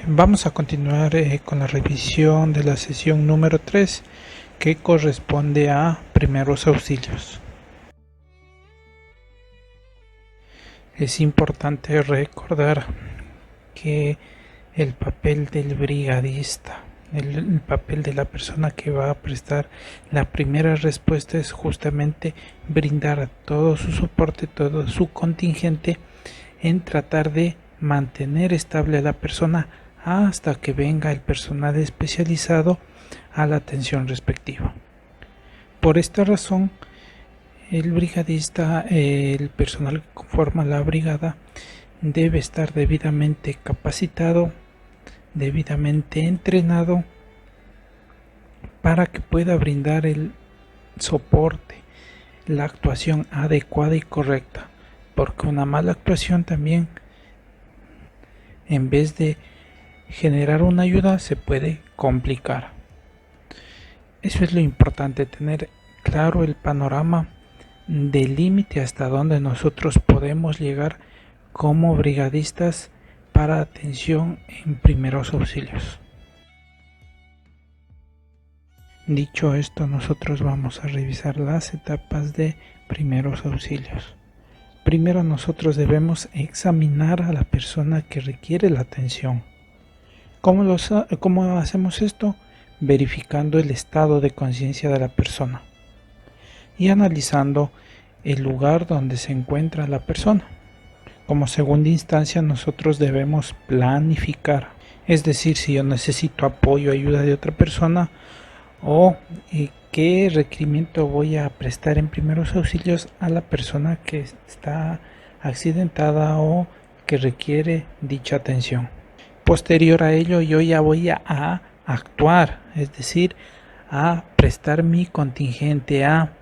Vamos a continuar con la revisión de la sesión número 3 que corresponde a primeros auxilios. Es importante recordar que el papel del brigadista, el papel de la persona que va a prestar la primera respuesta es justamente brindar todo su soporte, todo su contingente en tratar de mantener estable a la persona hasta que venga el personal especializado a la atención respectiva. Por esta razón, el brigadista, el personal que conforma la brigada, debe estar debidamente capacitado, debidamente entrenado para que pueda brindar el soporte, la actuación adecuada y correcta, porque una mala actuación también, en vez de generar una ayuda, se puede complicar. Eso es lo importante, tener claro el panorama del límite hasta donde nosotros podemos llegar como brigadistas para atención en primeros auxilios. Dicho esto, nosotros vamos a revisar las etapas de primeros auxilios. Primero nosotros debemos examinar a la persona que requiere la atención. ¿Cómo hacemos esto? Verificando el estado de conciencia de la persona y analizando el lugar donde se encuentra la persona. Como segunda instancia, nosotros debemos planificar, es decir, si yo necesito apoyo, ayuda de otra persona, o qué requerimiento voy a prestar en primeros auxilios a la persona que está accidentada o que requiere dicha atención. Posterior a ello, yo ya voy a actuar, es decir, a prestar mi contingente, a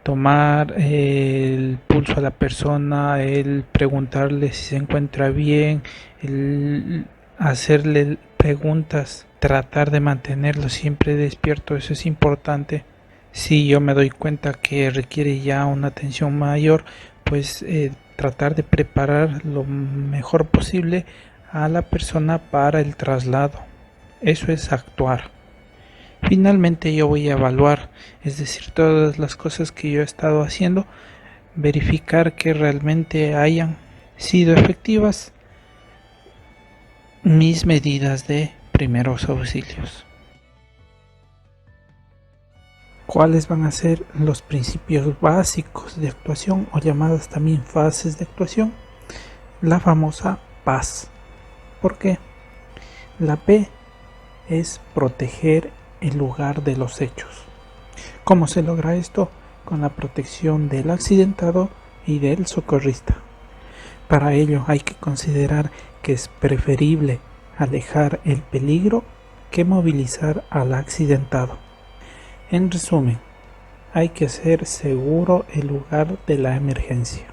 tomar el pulso a la persona, el preguntarle si se encuentra bien, el hacerle preguntas, tratar de mantenerlo siempre despierto, eso es importante. Si yo me doy cuenta que requiere ya una atención mayor, pues tratar de preparar lo mejor posible a la persona para el traslado. Eso es actuar. Finalmente yo voy a evaluar, es decir, todas las cosas que yo he estado haciendo, verificar que realmente hayan sido efectivas mis medidas de primeros auxilios. ¿Cuáles van a ser los principios básicos de actuación o llamadas también fases de actuación? La famosa PAS. ¿Por qué? La P es proteger el lugar de los hechos. ¿Cómo se logra esto? Con la protección del accidentado y del socorrista. Para ello hay que considerar que es preferible alejar el peligro que movilizar al accidentado. En resumen, hay que hacer seguro el lugar de la emergencia.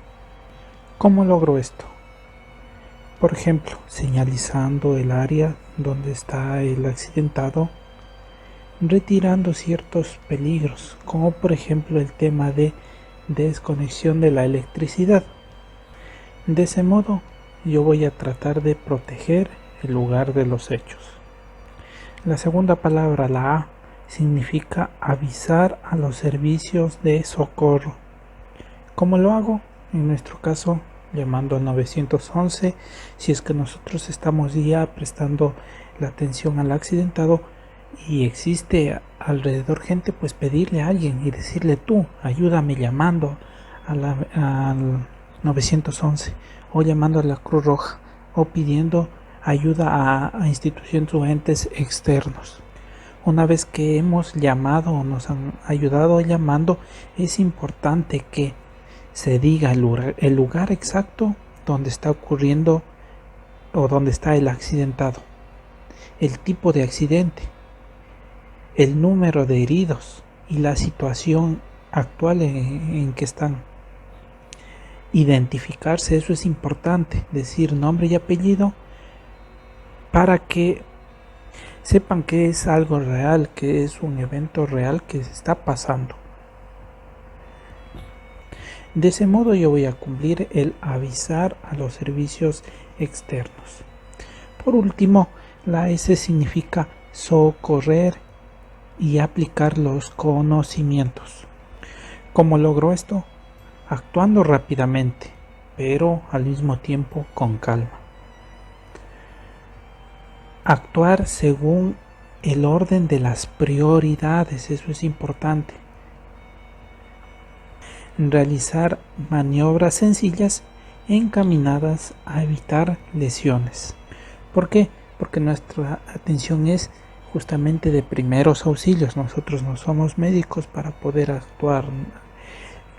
¿Cómo logro esto? Por ejemplo, señalizando el área donde está el accidentado, retirando ciertos peligros, como por ejemplo el tema de desconexión de la electricidad. De ese modo, yo voy a tratar de proteger el lugar de los hechos. La segunda palabra, la A, significa avisar a los servicios de socorro. ¿Cómo lo hago? En nuestro caso, llamando al 911, si es que nosotros estamos ya prestando la atención al accidentado y existe alrededor gente, pues pedirle a alguien y decirle: tú, ayúdame llamando al 911 o llamando a la Cruz Roja o pidiendo ayuda a instituciones o entes externos. Una vez que hemos llamado o nos han ayudado llamando, es importante que se diga el lugar exacto donde está ocurriendo o donde está el accidentado, el tipo de accidente, el número de heridos y la situación actual en que están. Identificarse, eso es importante, decir nombre y apellido para que sepan que es algo real, que es un evento real que se está pasando. De ese modo yo voy a cumplir el avisar a los servicios externos. Por último, La S significa socorrer y aplicar los conocimientos. ¿Cómo logró esto? Actuando rápidamente, pero al mismo tiempo con calma. Actuar según el orden de las prioridades, eso es importante. Realizar maniobras sencillas encaminadas a evitar lesiones. ¿Por qué? Porque nuestra atención es justamente de primeros auxilios. Nosotros no somos médicos para poder actuar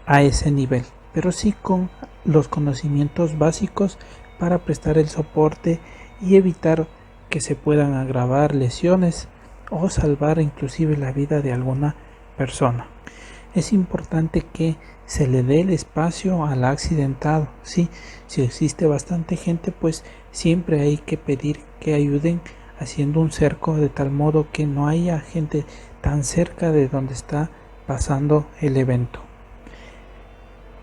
a ese nivel, pero sí con los conocimientos básicos para prestar el soporte y evitar que se puedan agravar lesiones o salvar inclusive la vida de alguna persona. Es importante que se le dé el espacio al accidentado. Sí, si existe bastante gente, pues siempre hay que pedir que ayuden haciendo un cerco de tal modo que no haya gente tan cerca de donde está pasando el evento.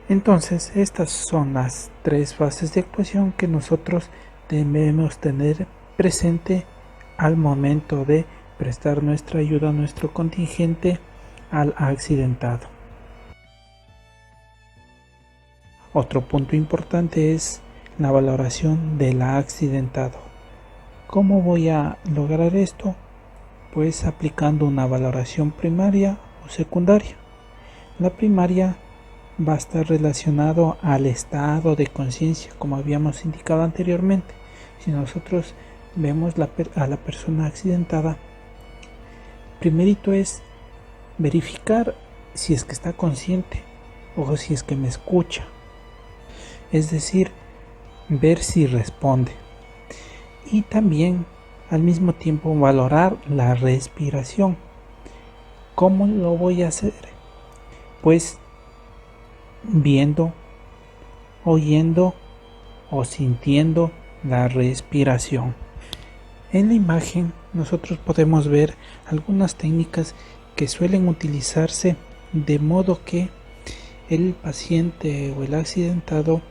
Entonces, estas son las 3 fases de actuación que nosotros debemos tener presente al momento de prestar nuestra ayuda a nuestro contingente al accidentado. Otro punto importante es la valoración del accidentado. ¿Cómo voy a lograr esto? Pues aplicando una valoración primaria o secundaria. La primaria va a estar relacionado al estado de conciencia, como habíamos indicado anteriormente. Si nosotros vemos a la persona accidentada, primerito es verificar si es que está consciente o si es que me escucha. Es decir, ver si responde. Y también al mismo tiempo valorar la respiración. ¿Cómo lo voy a hacer? Pues viendo, oyendo o sintiendo la respiración. En la imagen nosotros podemos ver algunas técnicas que suelen utilizarse de modo que el paciente o el accidentado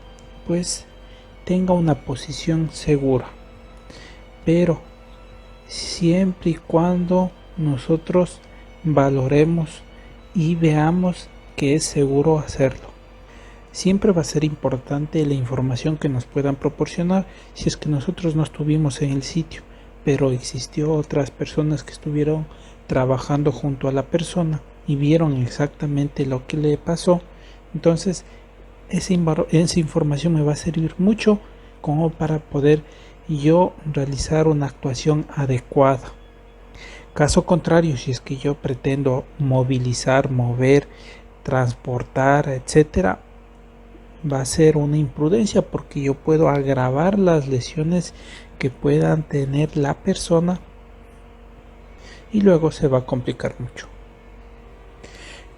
pues tenga una posición segura, pero siempre y cuando nosotros valoremos y veamos que es seguro hacerlo. Siempre va a ser importante la información que nos puedan proporcionar si es que nosotros no estuvimos en el sitio, pero existió otras personas que estuvieron trabajando junto a la persona y vieron exactamente lo que le pasó. Entonces esa información me va a servir mucho como para poder yo realizar una actuación adecuada. Caso contrario, si es que yo pretendo movilizar, mover, transportar, etcétera, va a ser una imprudencia porque yo puedo agravar las lesiones que puedan tener la persona y luego se va a complicar mucho.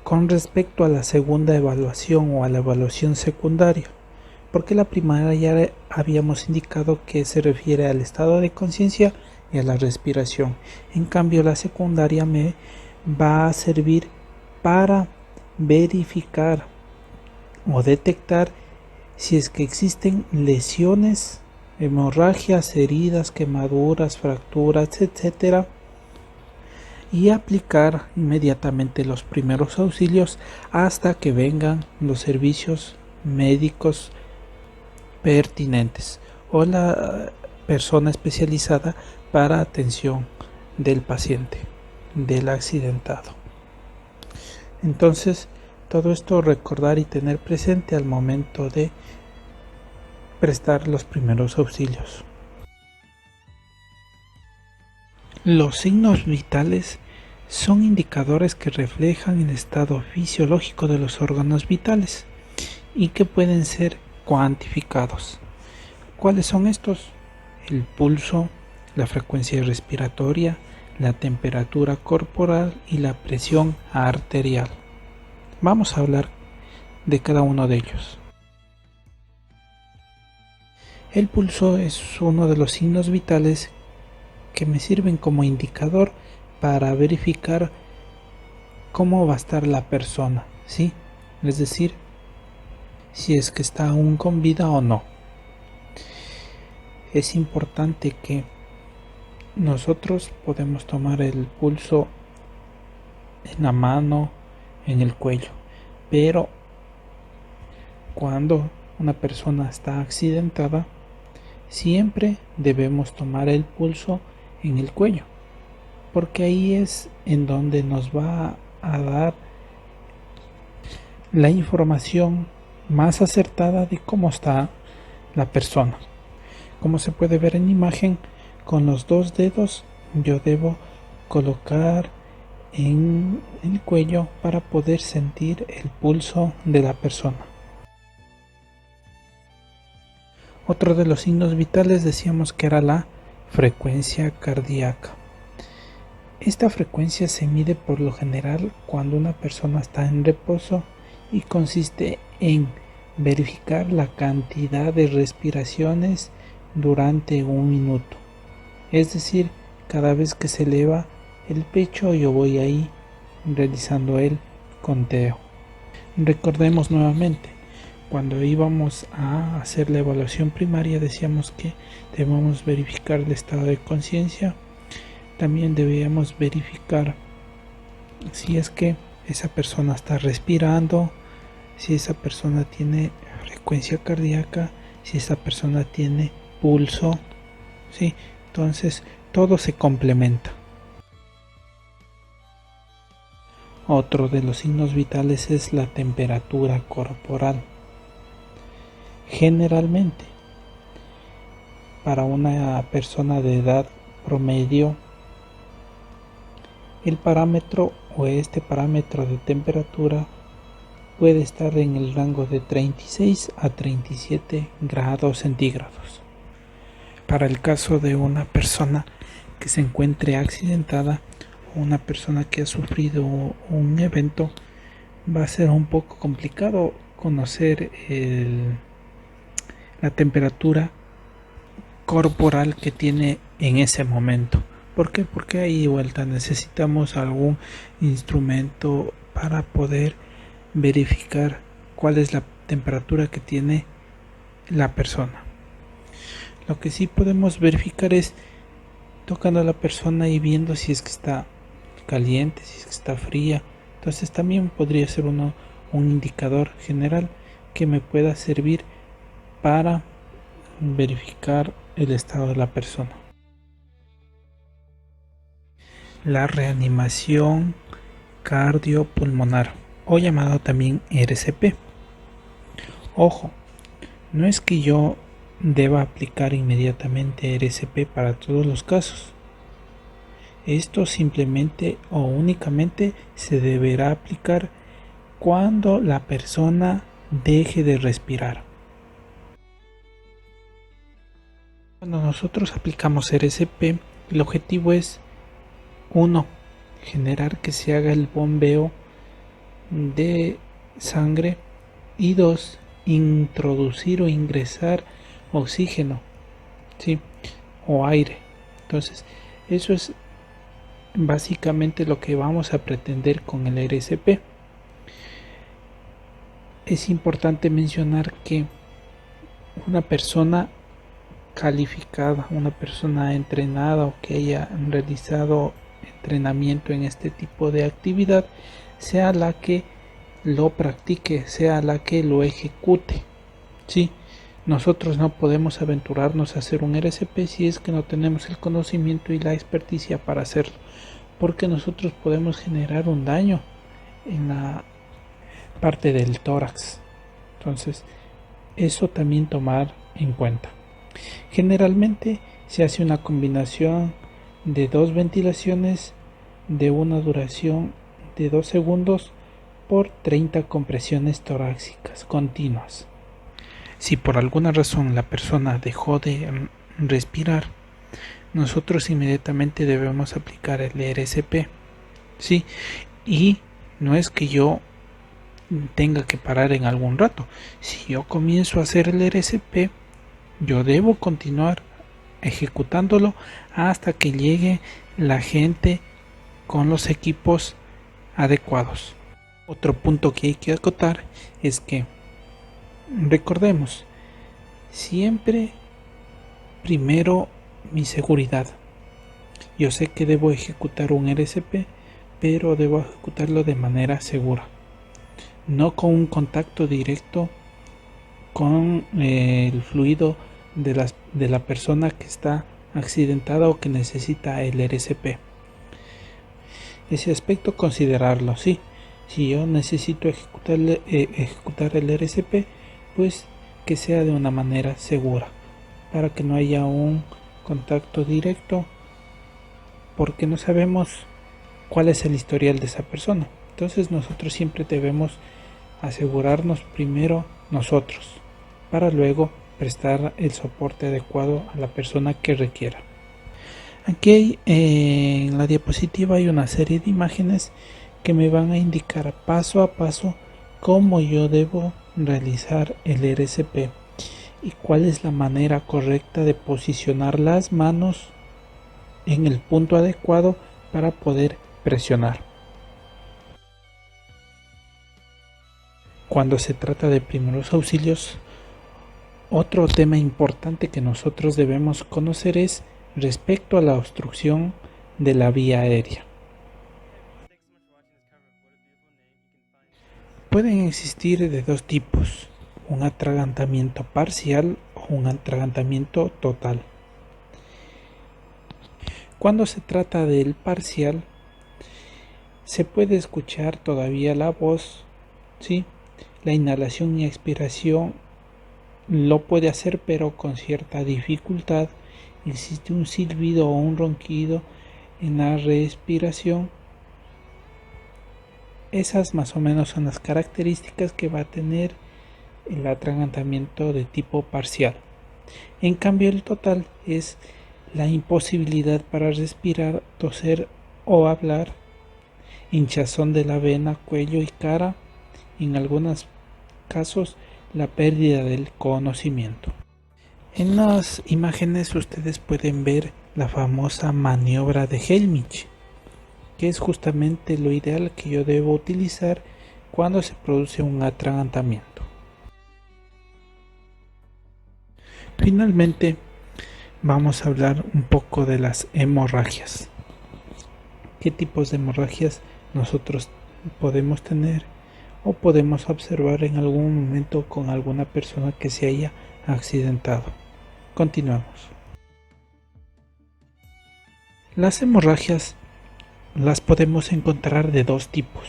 Con respecto a la segunda evaluación o a la evaluación secundaria, porque la primaria ya habíamos indicado que se refiere al estado de conciencia y a la respiración. En cambio, la secundaria me va a servir para verificar o detectar si es que existen lesiones, hemorragias, heridas, quemaduras, fracturas, etcétera, y aplicar inmediatamente los primeros auxilios hasta que vengan los servicios médicos pertinentes o la persona especializada para atención del paciente, del accidentado. Entonces, todo esto recordar y tener presente al momento de prestar los primeros auxilios. Los signos vitales son indicadores que reflejan el estado fisiológico de los órganos vitales y que pueden ser cuantificados. ¿Cuáles son estos? El pulso, la frecuencia respiratoria, la temperatura corporal y la presión arterial. Vamos a hablar de cada uno de ellos. El pulso es uno de los signos vitales que me sirven como indicador para verificar cómo va a estar la persona, ¿sí? Es decir, si es que está aún con vida o no. Es importante que Nosotros podemos tomar el pulso en la mano, en el cuello, pero cuando una persona está accidentada, siempre debemos tomar el pulso en el cuello, porque ahí es en donde nos va a dar la información más acertada de cómo está la persona. Como se puede ver en imagen, con los dos dedos yo debo colocar en el cuello para poder sentir el pulso de la persona. Otro de los signos vitales decíamos que era la frecuencia cardíaca. Esta frecuencia se mide por lo general cuando una persona está en reposo y consiste en verificar la cantidad de respiraciones durante un minuto. Es decir, cada vez que se eleva el pecho yo voy ahí realizando el conteo. Recordemos nuevamente, cuando íbamos a hacer la evaluación primaria decíamos que debemos verificar el estado de conciencia. También debíamos verificar si es que esa persona está respirando, si esa persona tiene frecuencia cardíaca, si esa persona tiene pulso, ¿sí? Entonces todo se complementa. Otro de los signos vitales es la temperatura corporal. Generalmente, para una persona de edad promedio, el parámetro o este parámetro de temperatura puede estar en el rango de 36 a 37 grados centígrados. Para el caso de una persona que se encuentre accidentada o una persona que ha sufrido un evento, va a ser un poco complicado conocer la temperatura corporal que tiene en ese momento. ¿Por qué? Porque ahí de vuelta necesitamos algún instrumento para poder verificar cuál es la temperatura que tiene la persona. Lo que sí podemos verificar es tocando a la persona y viendo si es que está caliente, si es que está fría. Entonces también podría ser un indicador general que me pueda servir para verificar el estado de la persona. La reanimación cardiopulmonar, o llamado también RCP. Ojo, no es que yo deba aplicar inmediatamente RCP para todos los casos. Esto simplemente o únicamente se deberá aplicar cuando la persona deje de respirar. Cuando nosotros aplicamos RCP, el objetivo es 1. Generar que se haga el bombeo de sangre y 2. Introducir o ingresar oxígeno, ¿sí? O aire. Entonces, eso es básicamente lo que vamos a pretender con el RCP. Es importante mencionar que una persona calificada, una persona entrenada o que haya realizado entrenamiento en este tipo de actividad, sea la que lo practique, sea la que lo ejecute, ¿sí? Nosotros no podemos aventurarnos a hacer un RCP si es que no tenemos el conocimiento y la experticia para hacerlo, porque nosotros podemos generar un daño en la parte del tórax. Entonces, eso también tomar en cuenta. Generalmente se hace una combinación de 2 ventilaciones de una duración de 2 segundos por 30 compresiones torácicas continuas. Si por alguna razón la persona dejó de respirar, nosotros inmediatamente debemos aplicar el RCP, ¿sí? Y no es que yo tenga que parar en algún rato. Si yo comienzo a hacer el RCP, yo debo continuar ejecutándolo hasta que llegue la gente con los equipos adecuados. Otro punto que hay que acotar es que recordemos siempre primero mi seguridad. Yo sé que debo ejecutar un RCP, pero debo ejecutarlo de manera segura, no con un contacto directo con el fluido de la persona que está accidentada o que necesita el RCP. Ese aspecto considerarlo, sí. Si yo necesito ejecutar el RCP, pues que sea de una manera segura, para que no haya un contacto directo, porque no sabemos cuál es el historial de esa persona. Entonces nosotros siempre debemos asegurarnos primero nosotros, para luego prestar el soporte adecuado a la persona que requiera. Aquí en la diapositiva hay una serie de imágenes que me van a indicar paso a paso cómo yo debo realizar el RCP y cuál es la manera correcta de posicionar las manos en el punto adecuado para poder presionar. Cuando se trata de primeros auxilios, otro tema importante que nosotros debemos conocer es respecto a la obstrucción de la vía aérea. Pueden existir de dos tipos, un atragantamiento parcial o un atragantamiento total. Cuando se trata del parcial, se puede escuchar todavía la voz, ¿sí? La inhalación y expiración lo puede hacer, pero con cierta dificultad. Existe un silbido o un ronquido en la respiración. Esas más o menos son las características que va a tener el atragantamiento de tipo parcial. En cambio, el total es la imposibilidad para respirar, toser o hablar, hinchazón de la vena, cuello y cara, en algunos casos la pérdida del conocimiento. En las imágenes ustedes pueden ver la famosa maniobra de Helmich, que es justamente lo ideal que yo debo utilizar cuando se produce un atragantamiento. Finalmente, vamos a hablar un poco de las hemorragias. ¿Qué tipos de hemorragias nosotros podemos tener o podemos observar en algún momento con alguna persona que se haya accidentado? Continuamos. Las hemorragias las podemos encontrar de dos tipos,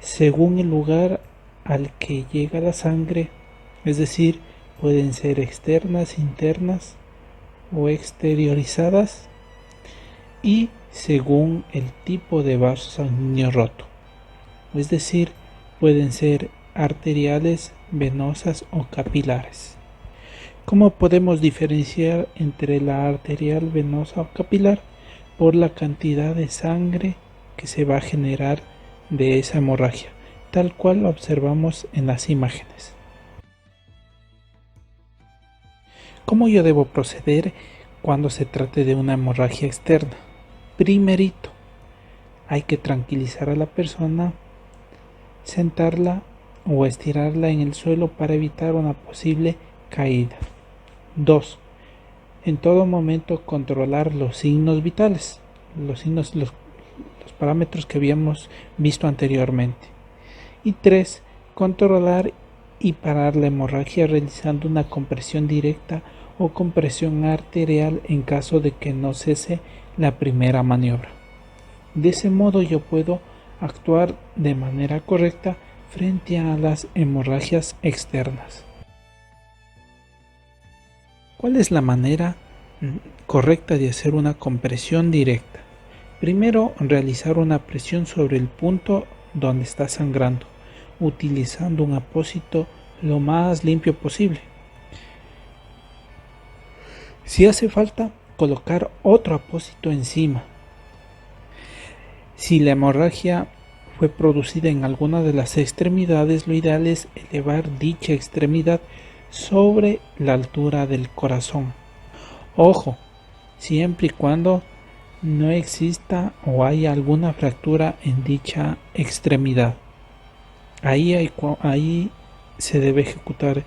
según el lugar al que llega la sangre, es decir, pueden ser externas, internas o exteriorizadas, y según el tipo de vaso sanguíneo roto, es decir, pueden ser arteriales, venosas o capilares. ¿Cómo podemos diferenciar entre la arterial, venosa o capilar? Por la cantidad de sangre que se va a generar de esa hemorragia, tal cual lo observamos en las imágenes. ¿Cómo yo debo proceder cuando se trate de una hemorragia externa? Primerito, hay que tranquilizar a la persona, sentarla o estirarla en el suelo para evitar una posible caída. 2. En todo momento controlar los signos vitales, los parámetros que habíamos visto anteriormente. Y 3. Controlar y parar la hemorragia realizando una compresión directa o compresión arterial en caso de que no cese la primera maniobra. De ese modo yo puedo actuar de manera correcta frente a las hemorragias externas. ¿Cuál es la manera correcta de hacer una compresión directa? Primero, realizar una presión sobre el punto donde está sangrando, utilizando un apósito lo más limpio posible. Si hace falta, colocar otro apósito encima. Si la hemorragia fue producida en alguna de las extremidades, lo ideal es elevar dicha extremidad sobre la altura del corazón. Ojo, siempre y cuando no exista o haya alguna fractura en dicha extremidad. Ahí se debe ejecutar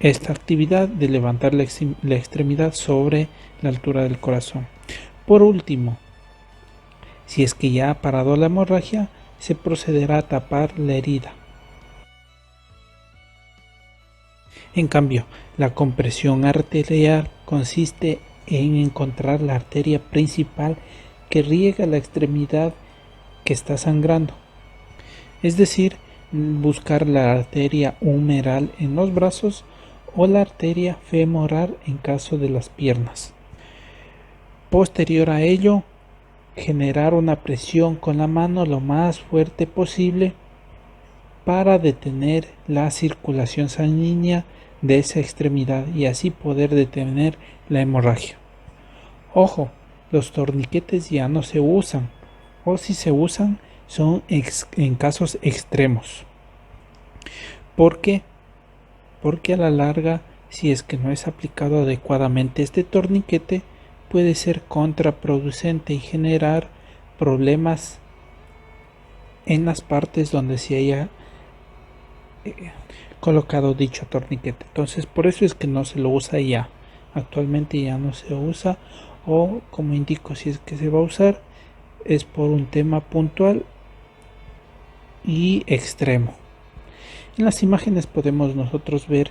esta actividad de levantar la extremidad sobre la altura del corazón. Por último, si es que ya ha parado la hemorragia, se procederá a tapar la herida. En cambio, la compresión arterial consiste en encontrar la arteria principal que riega la extremidad que está sangrando, es decir, buscar la arteria humeral en los brazos o la arteria femoral en caso de las piernas. Posterior a ello, generar una presión con la mano lo más fuerte posible para detener la circulación sanguínea de esa extremidad y así poder detener la hemorragia. Ojo, los torniquetes ya no se usan, o si se usan son en casos extremos. ¿Por qué? Porque a la larga, si es que no es aplicado adecuadamente este torniquete, puede ser contraproducente y generar problemas en las partes donde se haya colocado dicho torniquete. Entonces por eso es que no se lo usa ya. Actualmente ya no se usa, o como indico, si es que se va a usar es por un tema puntual y extremo. En las imágenes podemos nosotros ver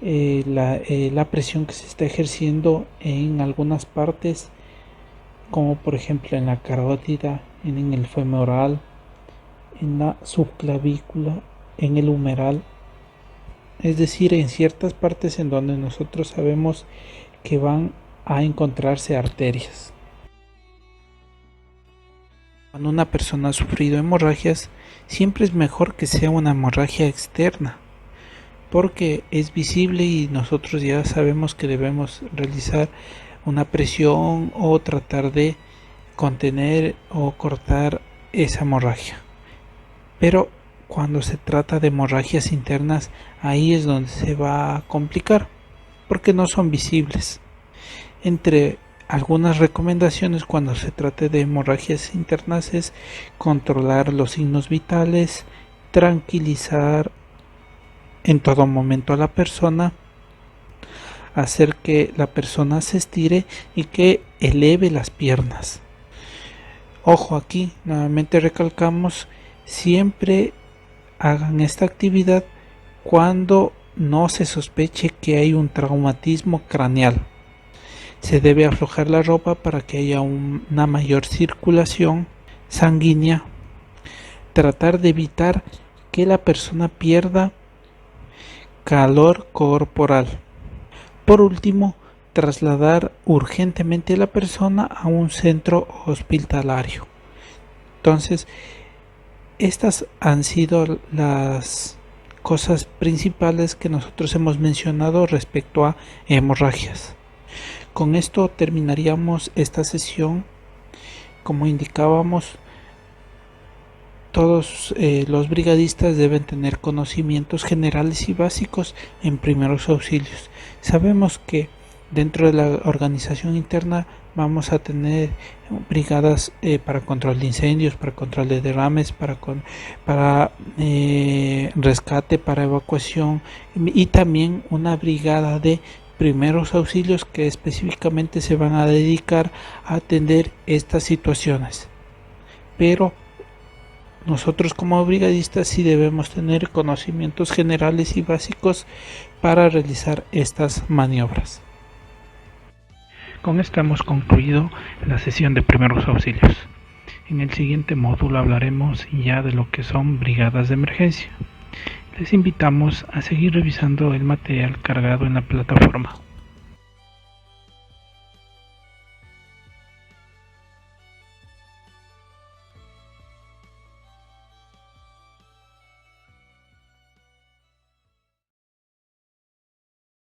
la presión que se está ejerciendo en algunas partes, como por ejemplo en la carótida, en el femoral, en la subclavícula, en el humeral, es decir, en ciertas partes en donde nosotros sabemos que van a encontrarse arterias. Cuando una persona ha sufrido hemorragias, siempre es mejor que sea una hemorragia externa, porque es visible y nosotros ya sabemos que debemos realizar una presión o tratar de contener o cortar esa hemorragia. Pero cuando se trata de hemorragias internas, ahí es donde se va a complicar, porque no son visibles. Entre algunas recomendaciones cuando se trate de hemorragias internas es controlar los signos vitales, tranquilizar en todo momento a la persona, hacer que la persona se estire y que eleve las piernas. Ojo, aquí nuevamente recalcamos, siempre hagan esta actividad cuando no se sospeche que hay un traumatismo craneal. Se debe aflojar la ropa para que haya una mayor circulación sanguínea. Tratar de evitar que la persona pierda calor corporal. Por último, trasladar urgentemente a la persona a un centro hospitalario. Entonces, estas han sido las cosas principales que nosotros hemos mencionado respecto a hemorragias. Con esto terminaríamos esta sesión. Como indicábamos, todos los brigadistas deben tener conocimientos generales y básicos en primeros auxilios. Sabemos que dentro de la organización interna vamos a tener brigadas para control de incendios, para control de derrames, para rescate, para evacuación, y también una brigada de primeros auxilios que específicamente se van a dedicar a atender estas situaciones. Pero nosotros como brigadistas sí debemos tener conocimientos generales y básicos para realizar estas maniobras. Con esto hemos concluido la sesión de primeros auxilios. En el siguiente módulo hablaremos ya de lo que son brigadas de emergencia. Les invitamos a seguir revisando el material cargado en la plataforma.